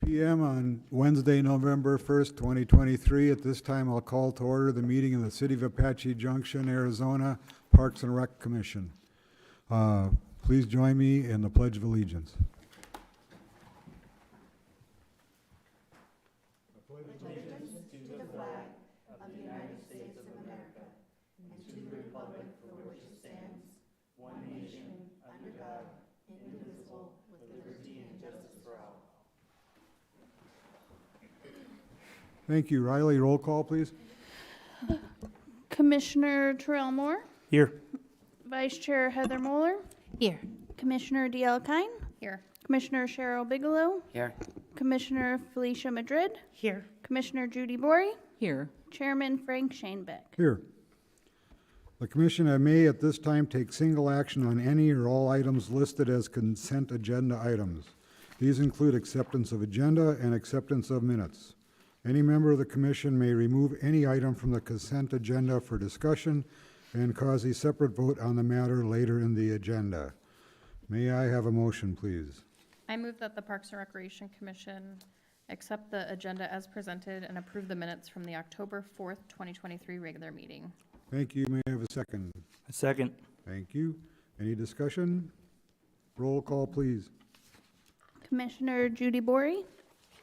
p.m. on Wednesday, November 1st, 2023. At this time, I'll call to order the meeting of the City of Apache Junction, Arizona Parks and Rec Commission. Please join me in the Pledge of Allegiance. Thank you. Riley, roll call, please. Commissioner Terrell Moore, Here. Vice Chair Heather Moeller, Here. Commissioner D.L. Kine, Here. Commissioner Cheryl Bigelow, Here. Commissioner Felicia Madrid, Here. Commissioner Judy Bory, Here. Chairman Frank Shanebeck. Here. The Commission may at this time take single action on any or all items listed as consent agenda items. These include acceptance of agenda and acceptance of minutes. Any member of the Commission may remove any item from the consent agenda for discussion and cause a separate vote on the matter later in the agenda. May I have a motion, please? I move that the Parks and Recreation Commission accept the agenda as presented and approve the minutes from the October 4th, 2023 regular meeting. Thank you. May I have a second? A second. Thank you. Any discussion? Roll call, please. Commissioner Judy Bory,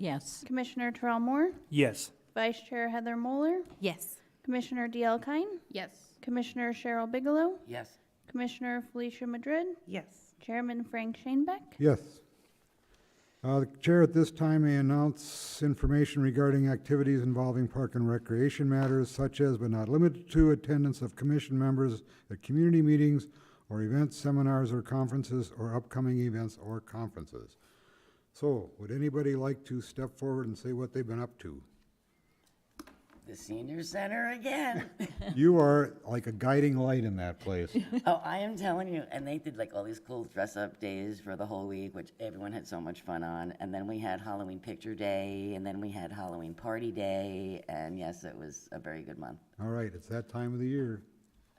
Yes. Commissioner Terrell Moore, Yes. Vice Chair Heather Moeller, Yes. Commissioner D.L. Kine, Yes. Commissioner Cheryl Bigelow, Yes. Commissioner Felicia Madrid, Yes. Chairman Frank Shanebeck. Yes. The Chair at this time may announce information regarding activities involving park and recreation matters such as but not limited to attendance of Commission members at community meetings or events, seminars, or conferences, or upcoming events or conferences. So, would anybody like to step forward and say what they've been up to? The senior center again. You are like a guiding light in that place. Oh, I am telling you, and they did like all these cool dress-up days for the whole week, which everyone had so much fun on. And then we had Halloween picture day, and then we had Halloween party day, and yes, it was a very good month. All right, it's that time of the year.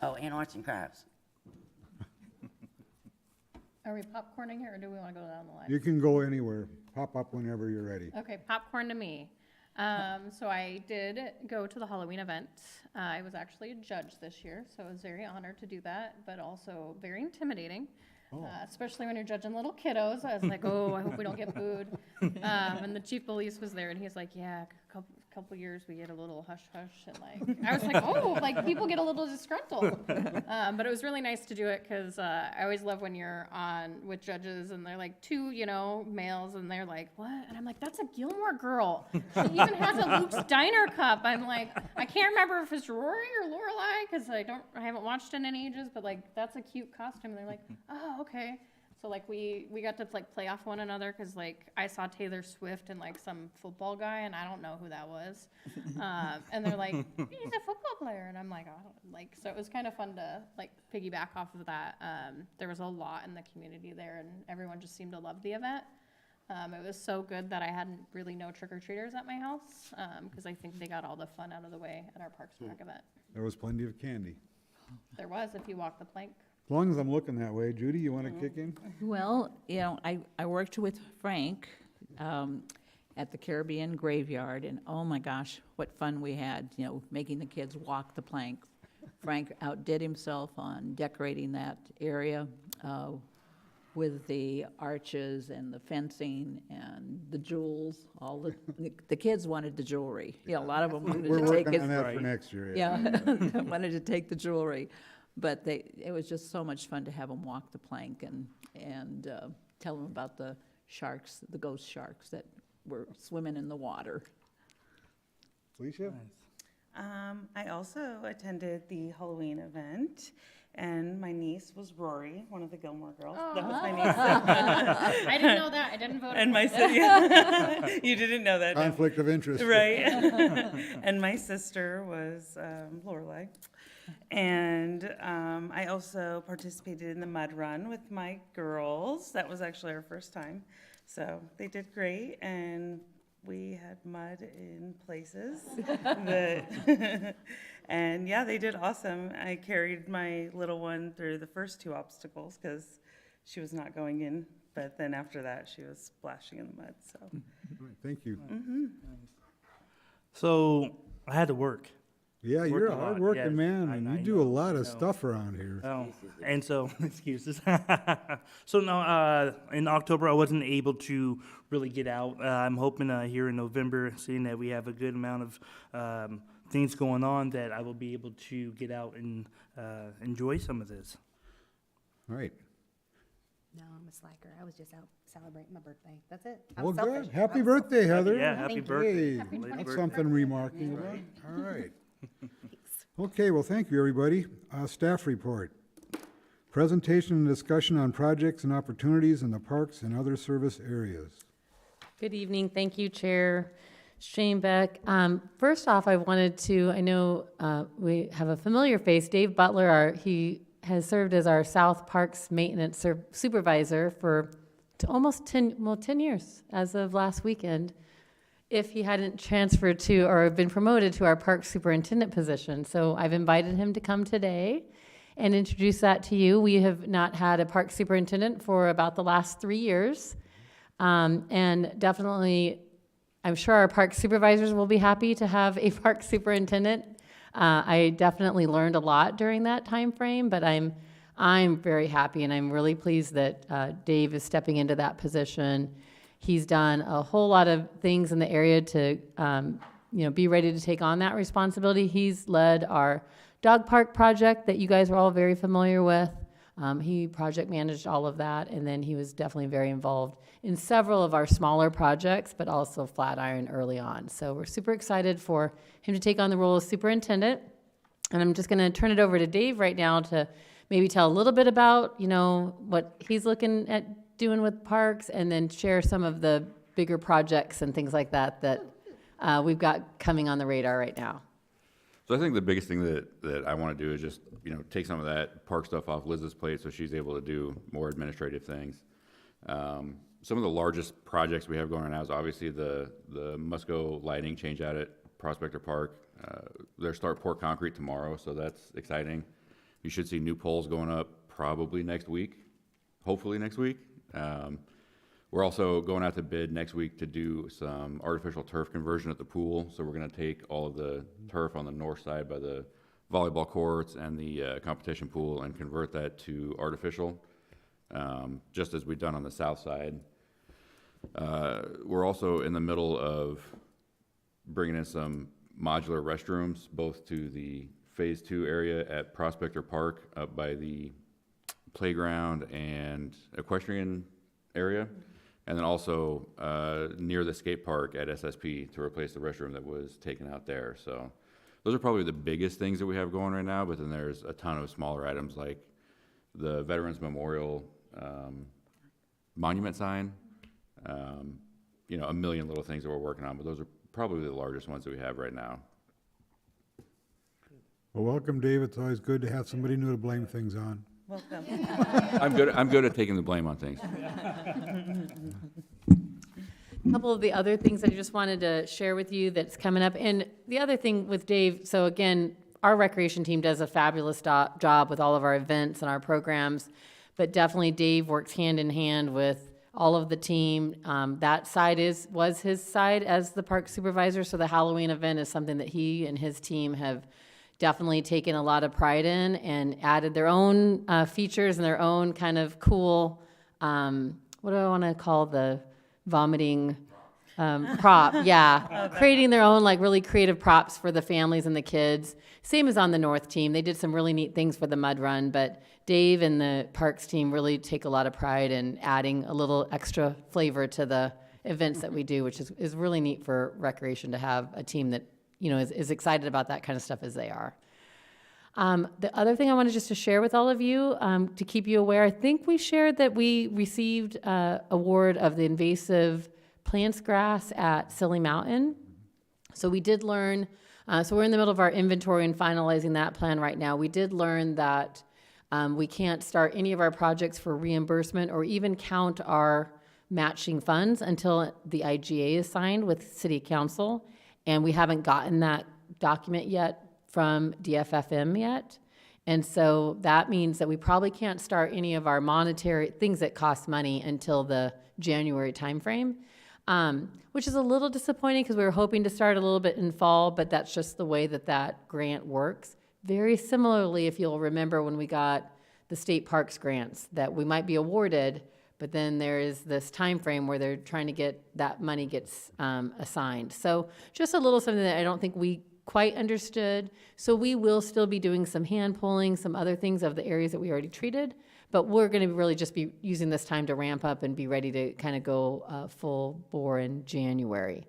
Oh, and watching crabs. Are we popcorning here, or do we want to go down the line? You can go anywhere. Pop up whenever you're ready. Okay, popcorn to me. So I did go to the Halloween event. I was actually a judge this year, so I was very honored to do that, but also very intimidating, especially when you're judging little kiddos. I was like, oh, I hope we don't get booed. And the chief of police was there, and he's like, yeah, couple years we get a little hush hush, and like I was like, oh, like people get a little disgruntled. But it was really nice to do it because I always love when you're on with judges and they're like two, males, and they're like, what? And I'm like, that's a Gilmore Girl. She even has a Luke's Diner cup. I'm like, I can't remember if it's Rory or Lorelai because I haven't watched in any ages, but like that's a cute costume. And they're like, oh, okay. So like we got to like play off one another because like I saw Taylor Swift and like some football guy and I don't know who that was, and they're like, he's a football player, and I'm like, I don't like. So it was kind of fun to like piggyback off of that. There was a lot in the community there, and everyone just seemed to love the event. It was so good that I hadn't really no trick-or-treaters at my house because I think they got all the fun out of the way at our Parks and Rec event. There was plenty of candy. There was, if you walk the plank. As long as I'm looking that way. Judy, you want to kick in? Well, I worked with Frank at the Caribbean Graveyard, and oh my gosh, what fun we had, making the kids walk the plank. Frank outdid himself on decorating that area with the arches and the fencing and the jewels. All the kids wanted the jewelry. A lot of them wanted We're to take working it. on that for next year. Yeah, wanted to take the jewelry. But it was just so much fun to have them walk the plank and tell them about the sharks, the ghost sharks that were swimming in the water. Felicia? I also attended the Halloween event, and my niece was Rory, one of the Gilmore Girls. That was my niece. I didn't know that. I didn't vote. And my sister, you didn't know that, Conflict of interest. right? And my sister was Lorelai. And I also participated in the mud run with my girls. That was actually our first time. So they did great, and we had mud in places. And yeah, they did awesome. I carried my little one through the first two obstacles because she was not going in. But then after that, she was splashing in the mud. So All right, thank you. So I had to work. Yeah, you're a Worked a lot, hardworking yes. man, I- and I you do a know, lot I of know. stuff around here. Oh, and so excuses. So no, in October I wasn't able to really get out. I'm hoping here in November, seeing that we have a good amount of things going on, that I will be able to get out and enjoy some of this. All right. No, I'm a slacker. I was just out celebrating my birthday. That's it. I Well, was selfish. good. Happy I was birthday, Heather. Yeah, happy birthday. Hey, Late that's birthday. something remarkable. All right. Okay, well, thank you, everybody. Staff report. Presentation and discussion on projects and opportunities in the parks and other service areas. Good evening. Thank you, Chair Shanebeck. First off, I wanted to, I know we have a familiar face, Dave Butler. He has served as our South Parks Maintenance Supervisor for almost 10 years, as of last weekend, if he hadn't transferred to or been promoted to our Park Superintendent position. So I've invited him to come today and introduce that to you. We have not had a Park Superintendent for about the last 3 years. And definitely, I'm sure our park supervisors will be happy to have a park superintendent. I definitely learned a lot during that time frame, but I'm very happy and I'm really pleased that Dave is stepping into that position. He's done a whole lot of things in the area to be ready to take on that responsibility. He's led our dog park project that you guys are all very familiar with. He project managed all of that, and then he was definitely very involved in several of our smaller projects, but also Flatiron early on. So we're super excited for him to take on the role of superintendent. And I'm just going to turn it over to Dave right now to maybe tell a little bit about, what he's looking at doing with parks, and then share some of the bigger projects and things like that we've got coming on the radar right now. So I think the biggest thing that I want to do is just, take some of that park stuff off Liz's plate so she's able to do more administrative things. Some of the largest projects we have going on now is obviously the Musco lighting change out at Prospector Park. They're start pour concrete tomorrow, so that's exciting. You should see new poles going up probably next week, hopefully next week. We're also going out to bid next week to do some artificial turf conversion at the pool. So we're going to take all of the turf on the north side by the volleyball courts and the competition pool and convert that to artificial, just as we've done on the south side. We're also in the middle of bringing in some modular restrooms, both to the Phase 2 area at Prospector Park up by the playground and equestrian area, and then also near the skate park at SSP to replace the restroom that was taken out there. So those are probably the biggest things that we have going right now, but then there's a ton of smaller items like the Veterans Memorial monument sign, a million little things that we're working on, but those are probably the largest ones that we have right now. Well, welcome, Dave. It's always good to have somebody new to blame things on. Welcome. I'm good at taking the blame on things. A couple of the other things I just wanted to share with you that's coming up. And the other thing with Dave, so again, our recreation team does a fabulous job with all of our events and our programs, but definitely Dave works hand in hand with all of the team. That side was his side as the park supervisor, so the Halloween event is something that he and his team have definitely taken a lot of pride in and added their own features and their own kind of cool, what do I want to call the vomiting prop? Yeah, creating their own like really creative props for the families and the kids. Same as on the North team. They did some really neat things for the mud run, but Dave and the parks team really take a lot of pride in adding a little extra flavor to the events that we do, which is really neat for recreation to have a team that is excited about that kind of stuff as they are. The other thing I wanted just to share with all of you, to keep you aware, I think we shared that we received award of the invasive plants grass at Silly Mountain. So we did learn, so we're in the middle of our inventory and finalizing that plan right now. We did learn that we can't start any of our projects for reimbursement or even count our matching funds until the IGA is signed with City Council. And we haven't gotten that document yet from DFFM yet. And so that means that we probably can't start any of our monetary things that cost money until the January timeframe. which is a little disappointing because we were hoping to start a little bit in fall, but that's just the way that that grant works. Very similarly, if you'll remember when we got the state parks grants, that we might be awarded, but then there is this time frame where they're trying to get that money gets assigned. So just a little something that I don't think we quite understood. So we will still be doing some hand pulling, some other things of the areas that we already treated, but we're going to really just be using this time to ramp up and be ready to kind of go full bore in January.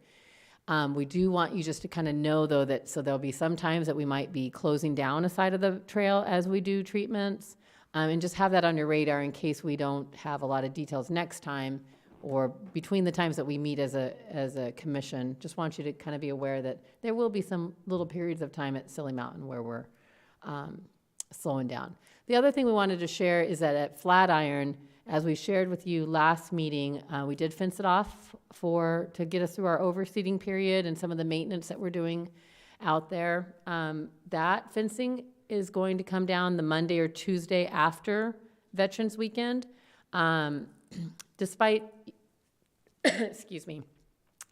We do want you just to kind of know, though, that so there'll be some times that we might be closing down a side of the trail as we do treatments, and just have that on your radar in case we don't have a lot of details next time or between the times that we meet as a commission. Just want you to kind of be aware that there will be some little periods of time at Silly Mountain where we're slowing down. The other thing we wanted to share is that at Flatiron, as we shared with you last meeting, we did fence it off to get us through our overseeding period and some of the maintenance that we're doing out there. That fencing is going to come down the Monday or Tuesday after Veterans Weekend. Despite, excuse me,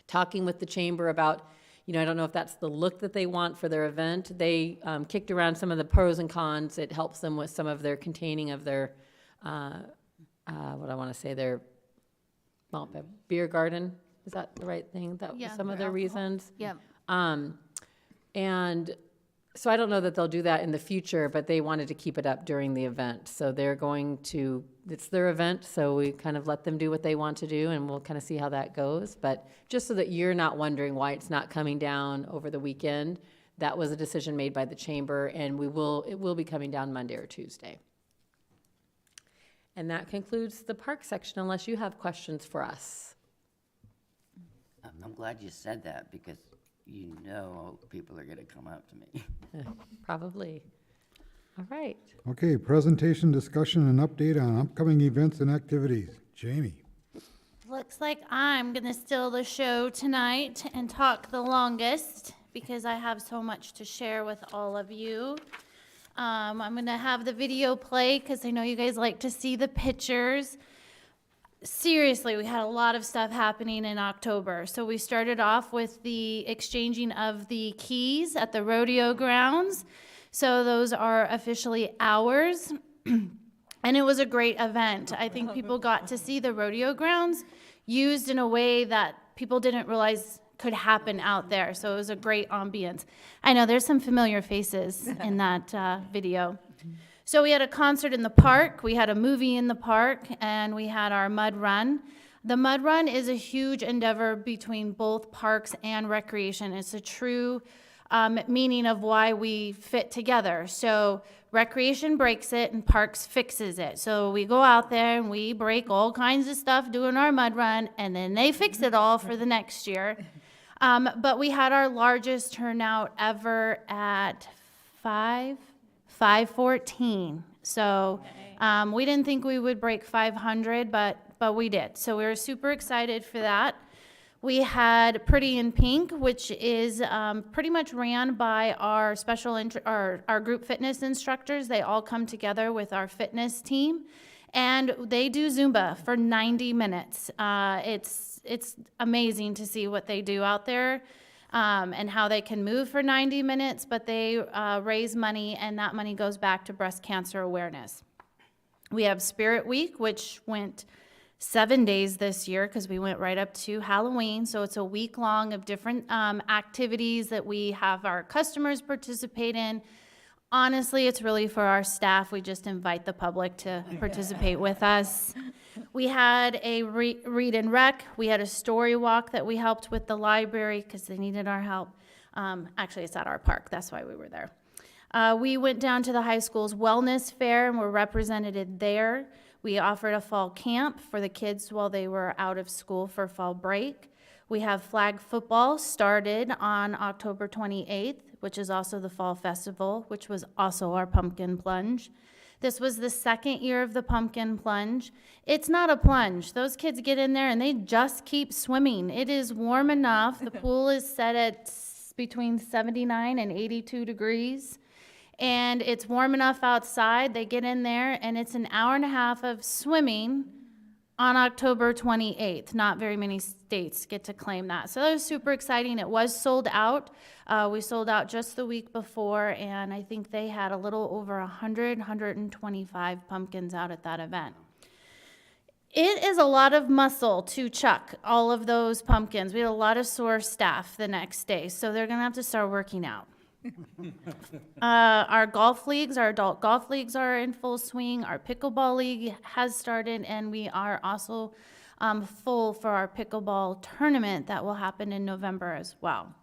talking with the chamber about, I don't know if that's the look that they want for their event. They kicked around some of the pros and cons. It helps them with some of their containing of their, their beer garden. Is that the right thing? That was some of their reasons. Yep. And so I don't know that they'll do that in the future, but they wanted to keep it up during the event. So they're going to, it's their event, so we kind of let them do what they want to do, and we'll kind of see how that goes. But just so that you're not wondering why it's not coming down over the weekend, that was a decision made by the chamber, and it will be coming down Monday or Tuesday. And that concludes the park section, unless you have questions for us. I'm glad you said that, because people are going to come up to me. Probably. All right. Okay, presentation, discussion, and update on upcoming events and activities. Jamie. Looks like I'm gonna steal the show tonight and talk the longest because I have so much to share with all of you. I'm gonna have the video play because I know you guys like to see the pictures. Seriously, we had a lot of stuff happening in October. So we started off with the exchanging of the keys at the rodeo grounds. So those are officially ours. And it was a great event. I think people got to see the rodeo grounds used in a way that people didn't realize could happen out there. So it was a great ambience. I know there's some familiar faces in that video. So we had a concert in the park, we had a movie in the park, and we had our mud run. The mud run is a huge endeavor between both parks and recreation. It's a true meaning of why we fit together. So recreation breaks it and parks fixes it. So we go out there and we break all kinds of stuff doing our mud run, and then they fix it all for the next year. But we had our largest turnout ever at 514. So we didn't think we would break 500, but we did. So we were super excited for that. We had Pretty in Pink, which is pretty much ran by our our group fitness instructors. They all come together with our fitness team, and they do Zumba for 90 minutes. It's amazing to see what they do out there. And how they can move for 90 minutes, but they raise money, and that money goes back to breast cancer awareness. We have Spirit Week, which went 7 days this year because we went right up to Halloween. So it's a week long of different activities that we have our customers participate in. Honestly, it's really for our staff. We just invite the public to participate with us. We had a read and rec. We had a story walk that we helped with the library because they needed our help. Actually, it's at our park. That's why we were there. We went down to the high school's wellness fair and were represented there. We offered a fall camp for the kids while they were out of school for fall break. We have flag football started on October 28th, which is also the fall festival, which was also our pumpkin plunge. This was the second year of the pumpkin plunge. It's not a plunge. Those kids get in there and they just keep swimming. It is warm enough. The pool is set at between 79 and 82 degrees. And it's warm enough outside. They get in there and it's an hour and a half of swimming on October 28th. Not very many states get to claim that. So that was super exciting. It was sold out. We sold out just the week before, and I think they had a little over 125 pumpkins out at that event. It is a lot of muscle to chuck all of those pumpkins. We had a lot of sore staff the next day, so they're gonna have to start working out. Our golf leagues, our adult golf leagues are in full swing. Our pickleball league has started, and we are also full for our pickleball tournament that will happen in November as well.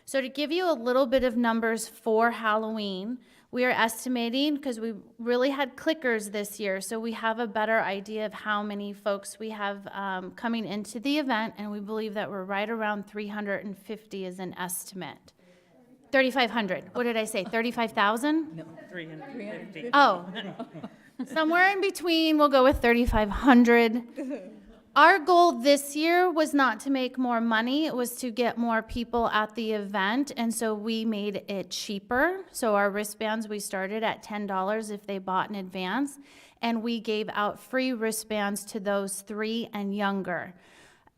So to give you a little bit of numbers for Halloween, we are estimating, because we really had clickers this year, so we have a better idea of how many folks we have coming into the event, and we believe that we're right around 350 is an estimate. 3,500. What did I say? 35,000? 350. Oh, somewhere in between. We'll go with 3,500. Our goal this year was not to make more money. It was to get more people at the event, and so we made it cheaper. So our wristbands, we started at $10 if they bought in advance, and we gave out free wristbands to those 3 and younger.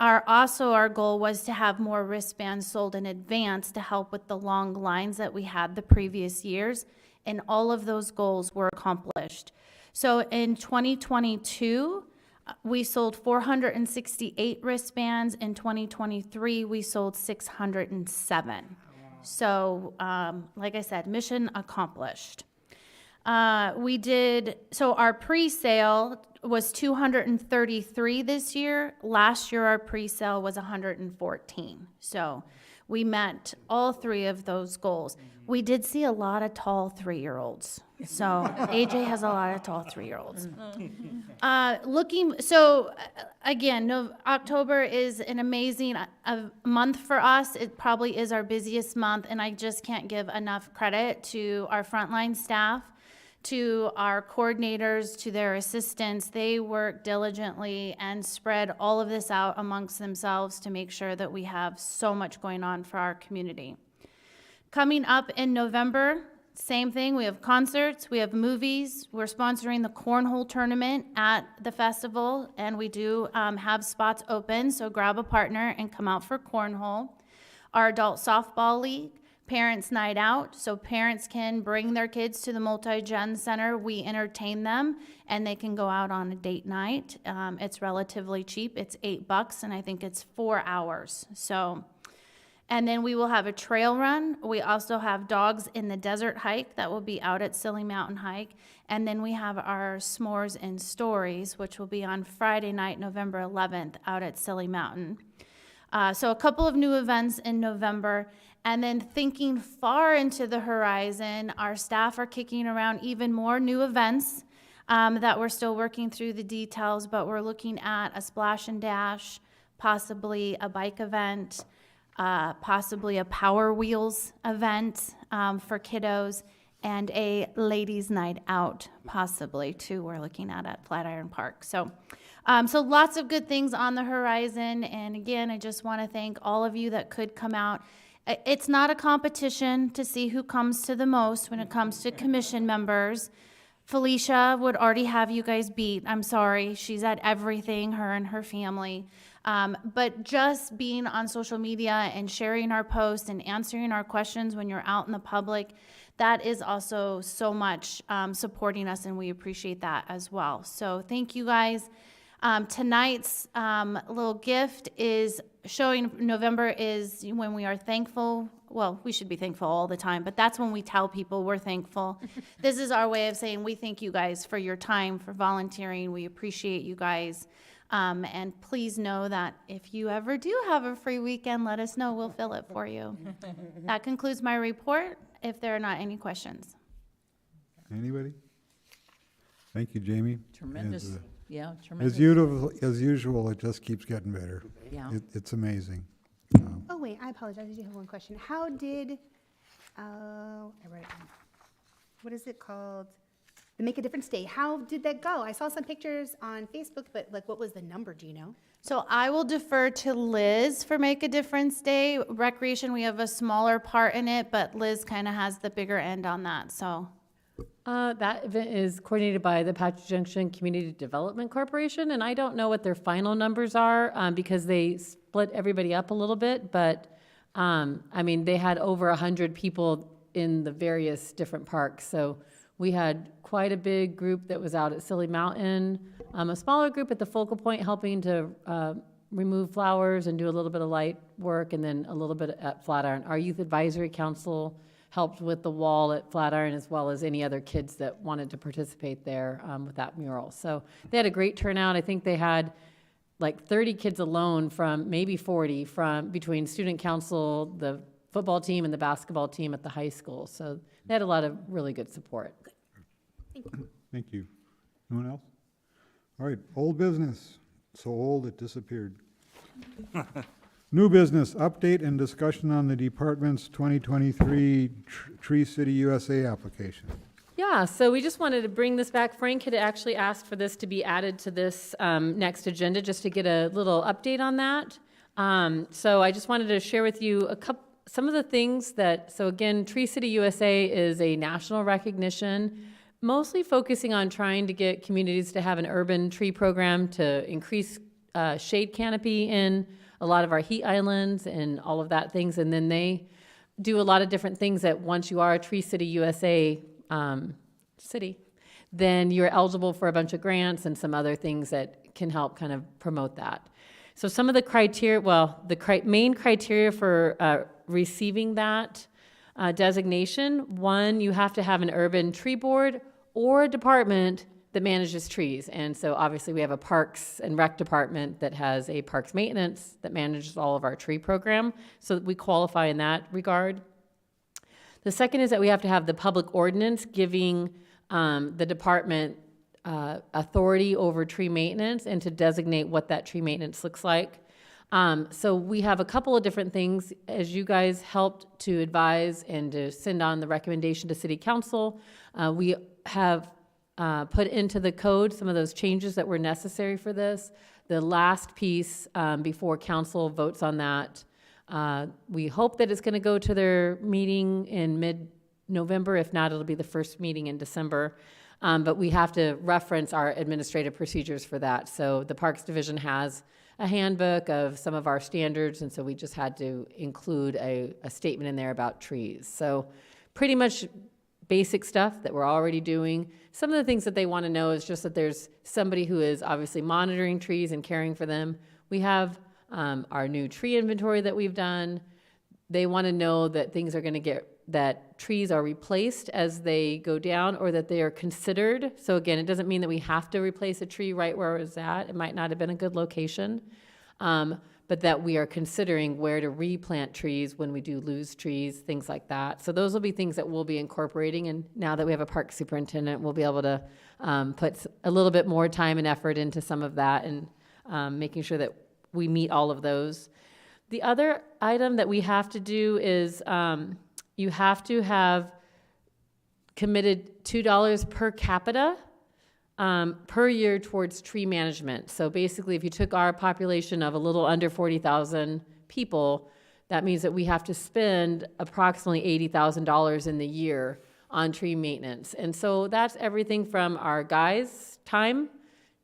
Our goal was to have more wristbands sold in advance to help with the long lines that we had the previous years, and all of those goals were accomplished. So in 2022, we sold 468 wristbands. In 2023, we sold 607. So, like I said, mission accomplished. So our pre-sale was 233 this year. Last year, our pre-sale was 114. So we met all 3 of those goals. We did see a lot of tall 3-year-olds. So AJ has a lot of tall 3-year-olds. Again, October is an amazing month for us. It probably is our busiest month, and I just can't give enough credit to our frontline staff, to our coordinators, to their assistants. They work diligently and spread all of this out amongst themselves to make sure that we have so much going on for our community. Coming up in November, same thing. We have concerts, we have movies. We're sponsoring the cornhole tournament at the festival, and we do have spots open, so grab a partner and come out for cornhole. Our adult softball league, Parents Night Out, so parents can bring their kids to the Multi-Gen Center. We entertain them, and they can go out on a date night. It's relatively cheap. It's $8, and I think it's 4 hours. And then we will have a trail run. We also have Dogs in the Desert hike that will be out at Silly Mountain Hike. And then we have our S'mores and Stories, which will be on Friday night, November 11th, out at Silly Mountain. So a couple of new events in November. And then thinking far into the horizon, our staff are kicking around even more new events that we're still working through the details, but we're looking at a splash and dash, possibly a bike event, possibly a Power Wheels event for kiddos, and a ladies' night out, possibly, too, we're looking at Flatiron Park. So lots of good things on the horizon, and again, I just want to thank all of you that could come out. It's not a competition to see who comes to the most when it comes to commission members. Felicia would already have you guys beat. I'm sorry. She's at everything, her and her family. But just being on social media and sharing our posts and answering our questions when you're out in the public, that is also so much supporting us, and we appreciate that as well. So thank you guys. Tonight's little gift is showing November is when we are thankful. Well, we should be thankful all the time, but that's when we tell people we're thankful. This is our way of saying we thank you guys for your time, for volunteering. We appreciate you guys. And please know that if you ever do have a free weekend, let us know. We'll fill it for you. That concludes my report, if there are not any questions. Anybody? Thank you, Jamie. Tremendous, As, yeah, tremendous. As usual, it just keeps getting better. Yeah. It's amazing. Oh, wait, I apologize. I do have one question. How did, I wrote it down. What is it called? The Make a Difference Day. How did that go? I saw some pictures on Facebook, but like, what was the number? Do you know? So I will defer to Liz for Make a Difference Day. Recreation, we have a smaller part in it, but Liz kind of has the bigger end on that, so. That event is coordinated by the Apache Junction Community Development Corporation, and I don't know what their final numbers are, because they split everybody up a little bit, but, I mean, they had over 100 people in the various different parks, so we had quite a big group that was out at Silly Mountain, a smaller group at the Focal Point helping to, remove flowers and do a little bit of light work, and then a little bit at Flatiron. Our Youth Advisory Council helped with the wall at Flatiron, as well as any other kids that wanted to participate there with that mural. So they had a great turnout. I think they had like 30 kids alone, from maybe 40, from between student council, the football team, and the basketball team at the high school. So they had a lot of really good support. Thank you. Anyone else? All right, old business. So old it disappeared. New business, update and discussion on the department's 2023 Tree City USA application. Yeah, so we just wanted to bring this back. Frank had actually asked for this to be added to this next agenda, just to get a little update on that. So I just wanted to share with you some of the things that, so again, Tree City USA is a national recognition, mostly focusing on trying to get communities to have an urban tree program to increase shade canopy in a lot of our heat islands and all of that things. And then they do a lot of different things that once you are a Tree City USA city, then you're eligible for a bunch of grants and some other things that can help kind of promote that. So some of the criteria, well, the main criteria for receiving that designation, one, you have to have an urban tree board or a department that manages trees. And so obviously we have a Parks and Rec department that has a parks maintenance that manages all of our tree program. So we qualify in that regard. The second is that we have to have the public ordinance giving the department authority over tree maintenance and to designate what that tree maintenance looks like. So we have a couple of different things. As you guys helped to advise and to send on the recommendation to City Council, we have put into the code some of those changes that were necessary for this. The last piece, before council votes on that, we hope that it's going to go to their meeting in mid-November. If not, it'll be the first meeting in December. But we have to reference our administrative procedures for that. So the Parks Division has a handbook of some of our standards, and so we just had to include a statement in there about trees. So pretty much basic stuff that we're already doing. Some of the things that they want to know is just that there's somebody who is obviously monitoring trees and caring for them. We have our new tree inventory that we've done. They want to know that things are going to that trees are replaced as they go down, or that they are considered. So again, it doesn't mean that we have to replace a tree right where it was at. It might not have been a good location. But that we are considering where to replant trees when we do lose trees, things like that. So those will be things that we'll be incorporating, and now that we have a park superintendent, we'll be able to put a little bit more time and effort into some of that, and making sure that we meet all of those. The other item that we have to do is you have to have committed $2 per capita per year towards tree management. So basically, if you took our population of a little under 40,000 people, that means that we have to spend approximately $80,000 in the year on tree maintenance. And so that's everything from our guys' time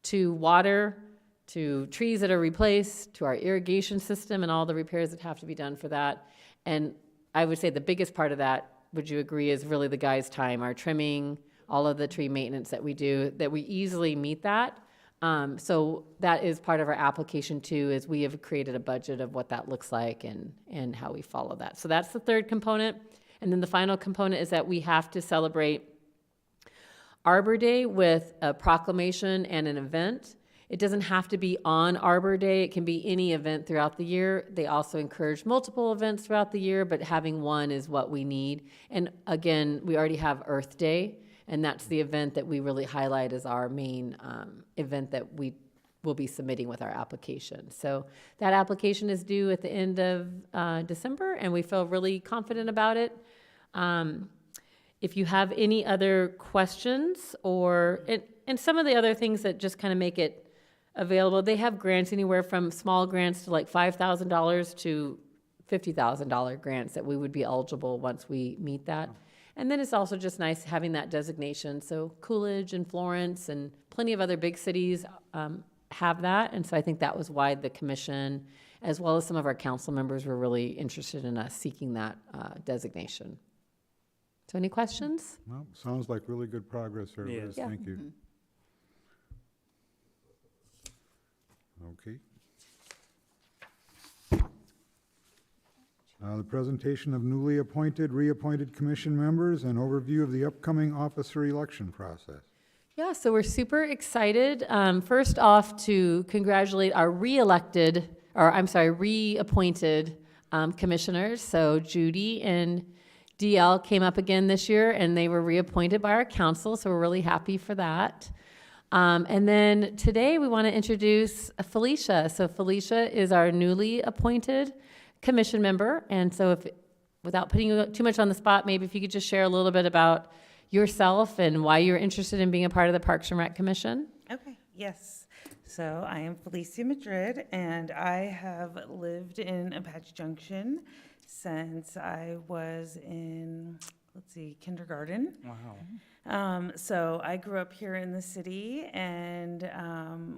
to water, to trees that are replaced, to our irrigation system and all the repairs that have to be done for that. And I would say the biggest part of that, would you agree, is really the guys' time, our trimming, all of the tree maintenance that we do, that we easily meet that. So that is part of our application too, is we have created a budget of what that looks like and how we follow that. So that's the third component. And then the final component is that we have to celebrate Arbor Day with a proclamation and an event. It doesn't have to be on Arbor Day. It can be any event throughout the year. They also encourage multiple events throughout the year, but having one is what we need. And again, we already have Earth Day, and that's the event that we really highlight as our main event that we will be submitting with our application. So that application is due at the end of December, and we feel really confident about it. If you have any other questions and some of the other things that just kind of make it available, they have grants anywhere from small grants to like $5,000 to $50,000 grants that we would be eligible once we meet that. And then it's also just nice having that designation. So Coolidge and Florence and plenty of other big cities have that. And so I think that was why the commission, as well as some of our council members, were really interested in us seeking that designation. So any questions? Well, sounds like really good progress there, Liz. Yes. Yeah. Thank you. Okay. The presentation of newly appointed, reappointed commission members and overview of the upcoming officer election process. Yeah, so we're super excited. First off, to congratulate our reappointed commissioners. So Judy and DL came up again this year, and they were reappointed by our council, so we're really happy for that. And then today, we want to introduce Felicia. So Felicia is our newly appointed commission member, and so without putting you too much on the spot, maybe if you could just share a little bit about yourself and why you're interested in being a part of the Parks and Rec Commission. Okay, yes. So I am Felicia Madrid, and I have lived in Apache Junction since I was in, kindergarten. Wow. So I grew up here in the city, and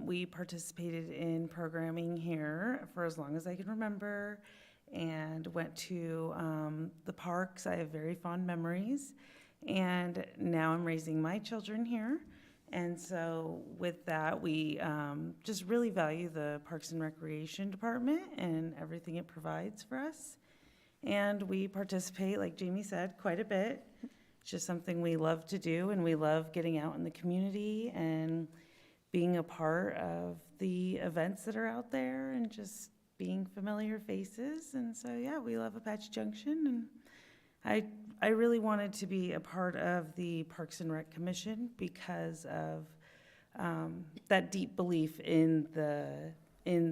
we participated in programming here for as long as I can remember, and went to the parks. I have very fond memories, and now I'm raising my children here. And so with that, we just really value the Parks and Recreation Department and everything it provides for us. And we participate, like Jamie said, quite a bit. It's just something we love to do, and we love getting out in the community and being a part of the events that are out there and just being familiar faces. And so, yeah, we love Apache Junction, and I really wanted to be a part of the Parks and Rec Commission because of that deep belief in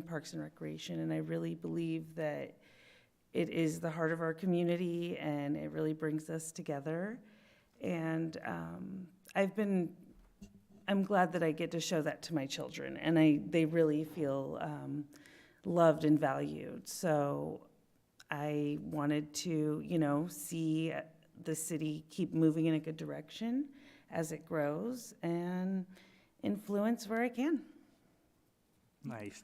Parks and Recreation, and I really believe that it is the heart of our community, and it really brings us together. And I'm glad that I get to show that to my children, and they really feel loved and valued. So I wanted to, see the city keep moving in a good direction as it grows and influence where I can. Nice.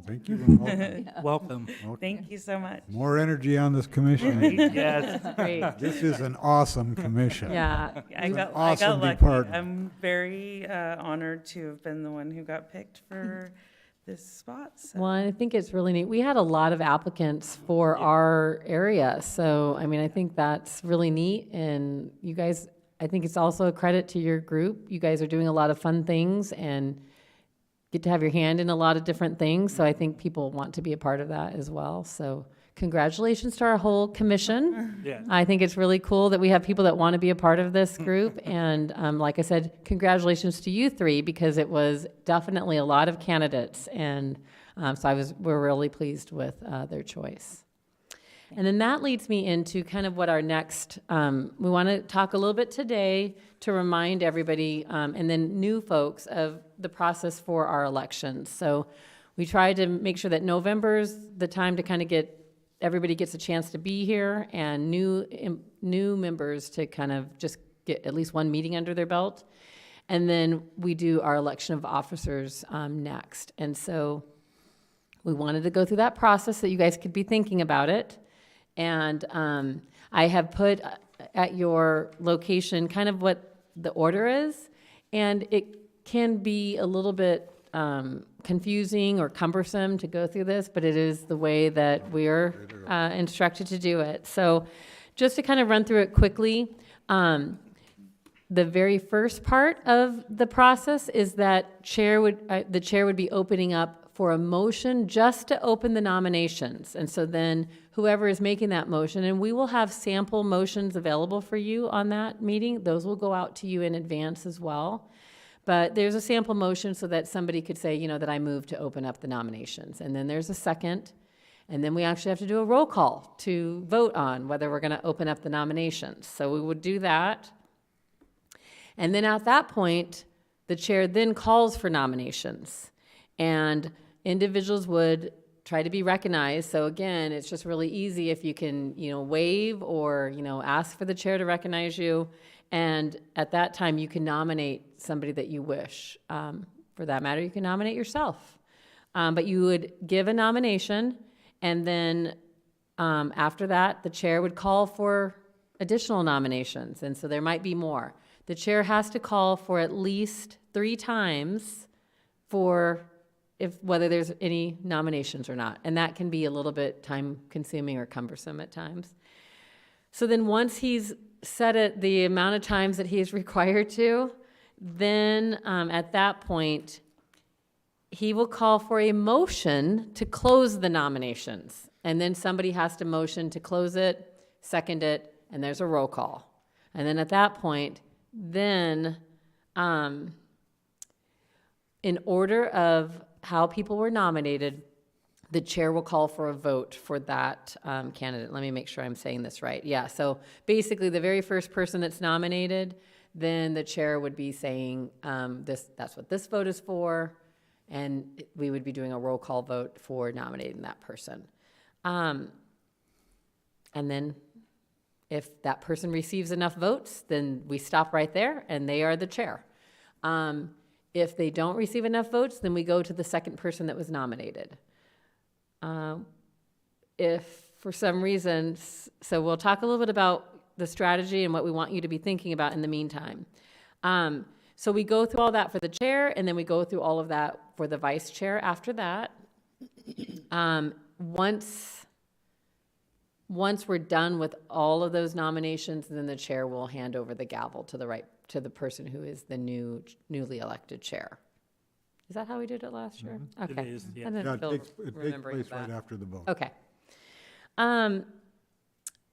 Thank you and welcome. Welcome. Thank you so much. More energy on this commission. Yes. Great. This is an awesome commission. Yeah. I got awesome lucky. department. I'm very honored to have been the one who got picked for this spot. So. Well, I think it's really neat. We had a lot of applicants for our area. So, I mean, I think that's really neat. And you guys, I think it's also a credit to your group. You guys are doing a lot of fun things and get to have your hand in a lot of different things. So I think people want to be a part of that as well. So congratulations to our whole commission. Yeah. I think it's really cool that we have people that want to be a part of this group. And like I said, congratulations to you three, because it was definitely a lot of candidates. And so we're really pleased with their choice. And then that leads me into kind of what our next, we want to talk a little bit today to remind everybody and then new folks of the process for our elections. So we tried to make sure that November's the time to kind of everybody gets a chance to be here, and new members to kind of just get at least one meeting under their belt. And then we do our election of officers next. And so we wanted to go through that process so you guys could be thinking about it. And I have put at your location kind of what the order is, and it can be a little bit confusing or cumbersome to go through this, but it is the way that we're instructed to do it. So just to kind of run through it quickly, the very first part of the process is that the chair would be opening up for a motion just to open the nominations. And so then whoever is making that motion, and we will have sample motions available for you on that meeting. Those will go out to you in advance as well. But there's a sample motion so that somebody could say, that I move to open up the nominations. And then there's a second. And then we actually have to do a roll call to vote on whether we're going to open up the nominations. So we would do that. And then at that point, the chair then calls for nominations. And individuals would try to be recognized. So again, it's just really easy if you can, wave or, ask for the chair to recognize you. And at that time, you can nominate somebody that you wish. For that matter, you can nominate yourself. But you would give a nomination, and then after that, the chair would call for additional nominations. And so there might be more. The chair has to call for at least 3 times for whether there's any nominations or not. And that can be a little bit time-consuming or cumbersome at times. So then once he's set it the amount of times that he is required to, then at that point, he will call for a motion to close the nominations. And then somebody has to motion to close it, second it, and there's a roll call. And then at that point, then in order of how people were nominated, the chair will call for a vote for that candidate. Let me make sure I'm saying this right. Yeah, so basically the very first person that's nominated, then the chair would be saying, that's what this vote is for, and we would be doing a roll call vote for nominating that person. And then if that person receives enough votes, then we stop right there, and they are the chair. If they don't receive enough votes, then we go to the second person that was nominated. If for some reason, so we'll talk a little bit about the strategy and what we want you to be thinking about in the meantime. So we go through all that for the chair, and then we go through all of that for the vice chair after that. Once we're done with all of those nominations, then the chair will hand over the gavel to the person who is the newly elected chair. Is that how we did it last year? Okay. It is, yeah. I didn't Yeah, feel it takes remembering place right that. after the vote. Okay.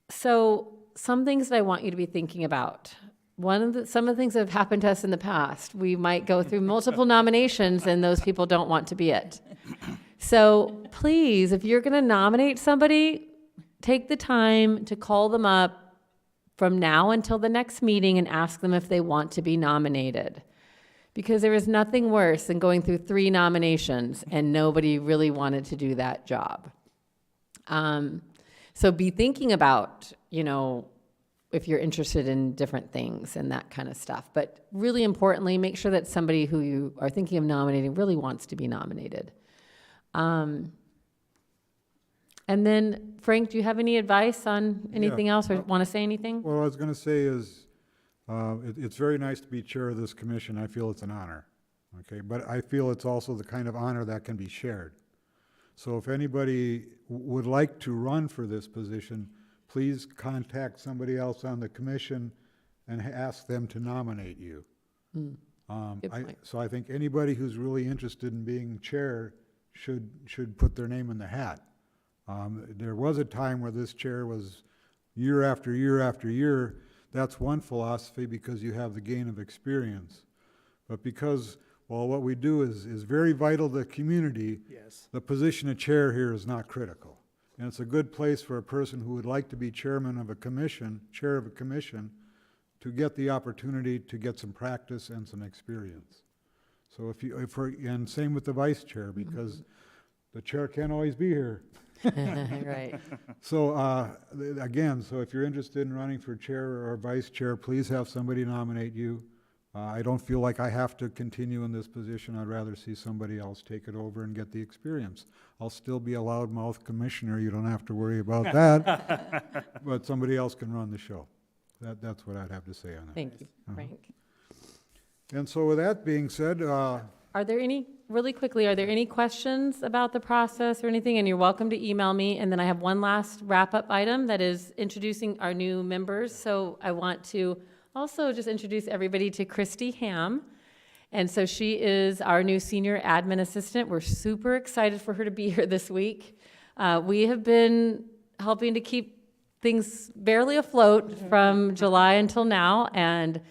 So some things that I want you to be thinking about. Some of the things that have happened to us in the past, we might go through multiple nominations and those people don't want to be it. So please, if you're going to nominate somebody, take the time to call them up from now until the next meeting and ask them if they want to be nominated. Because there is nothing worse than going through 3 nominations and nobody really wanted to do that job. So be thinking about, if you're interested in different things and that kind of stuff. But really importantly, make sure that somebody who you are thinking of nominating really wants to be nominated. And then, Frank, do you have any advice on anything else or want to say anything? What I was going to say is, it's very nice to be chair of this commission. I feel it's an honor, okay? But I feel it's also the kind of honor that can be shared. So if anybody would like to run for this position, please contact somebody else on the commission and ask them to nominate you. Good point. So I think anybody who's really interested in being chair should put their name in the hat. There was a time where this chair was year after year after year. That's one philosophy because you have the gain of experience. But because, well, what we do is very vital to the community, Yes. the position of chair here is not critical. And it's a good place for a person who would like to be chairman of a commission, chair of a commission, to get the opportunity to get some practice and some experience. So and same with the vice chair, because the chair can't always be here. Right. So, again, so if you're interested in running for chair or vice chair, please have somebody nominate you. I don't feel like I have to continue in this position. I'd rather see somebody else take it over and get the experience. I'll still be a loudmouth commissioner. You don't have to worry about that. But somebody else can run the show. That's what I'd have to say on that. Thank you, Frank. And so with that being said, Are there any questions about the process or anything? And you're welcome to email me. And then I have one last wrap-up item that is introducing our new members. So I want to also just introduce everybody to Christy Ham. And so she is our new senior admin assistant. We're super excited for her to be here this week. We have been helping to keep things barely afloat from July until now. And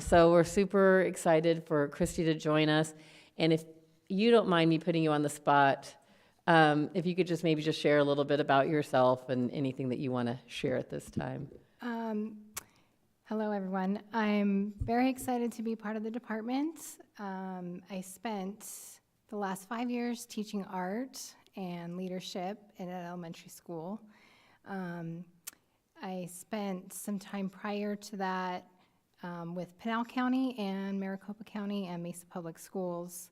so we're super excited for Christy to join us. And if you don't mind me putting you on the spot, if you could just maybe just share a little bit about yourself and anything that you want to share at this time. Hello, everyone. I'm very excited to be part of the department. I spent the last 5 years teaching art and leadership in an elementary school. I spent some time prior to that with Pinal County and Maricopa County and Mesa Public Schools,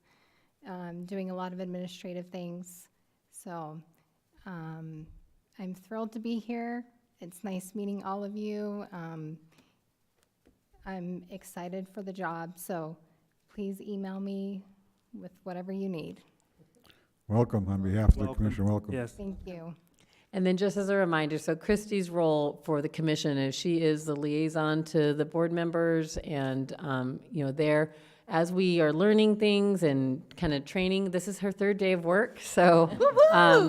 doing a lot of administrative things. So I'm thrilled to be here. It's nice meeting all of you. I'm excited for the job, so please email me with whatever you need. Welcome on behalf of the Welcome. commission, welcome. Yes. Thank you. And then just as a reminder, so Christy's role for the commission is she is the liaison to the board members and, there, as we are learning things and kind of training, this is her third day of work, so.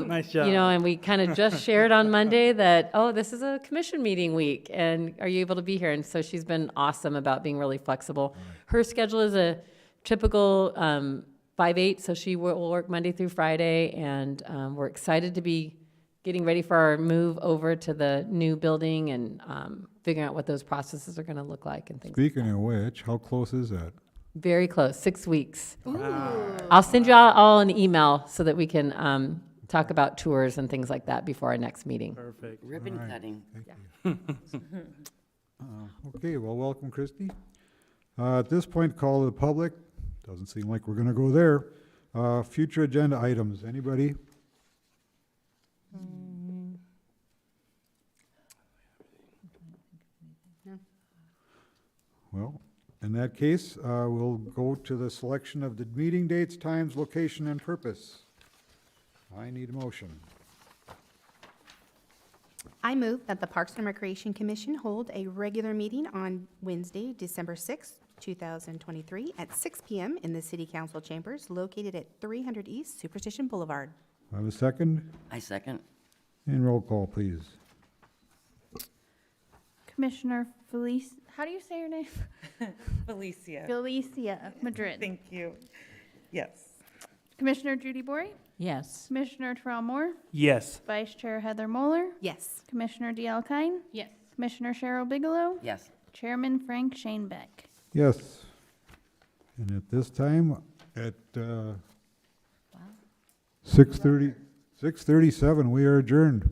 Nice job. And we kind of just shared on Monday that, oh, this is a commission meeting week, and are you able to be here? And so she's been awesome about being really flexible. Her schedule is a typical 5/8, so she will work Monday through Friday, and we're excited to be getting ready for our move over to the new building and figuring out what those processes are going to look like and things. Speaking of which, how close is that? Very close, 6 weeks. I'll send you all an email so that we can talk about tours and things like that before our next meeting. Perfect. Ribbon All right. cutting. Thank you. Okay, well, welcome, Christy. At this point, call to the public. Doesn't seem like we're going to go there. Future agenda items, anybody? Well, in that case, we'll go to the selection of the meeting dates, times, location, and purpose. I need a motion. I move that the Parks and Recreation Commission hold a regular meeting on Wednesday, December 6th, 2023, at 6 p.m. in the City Council chambers located at 300 East Superstition Boulevard. I have a second, I second. and roll call, please. Commissioner Felice, how do you say your name? Felicia, Felicia Madrid. thank you. Yes. Commissioner Judy Bory, Yes. Commissioner Terrell Moore, Yes. Vice Chair Heather Moeller, Yes. Commissioner DL Kine, Yes. Commissioner Cheryl Bigelow, Yes. Chairman Frank Shanebeck. Yes. And at this time, at 6:37, we are adjourned.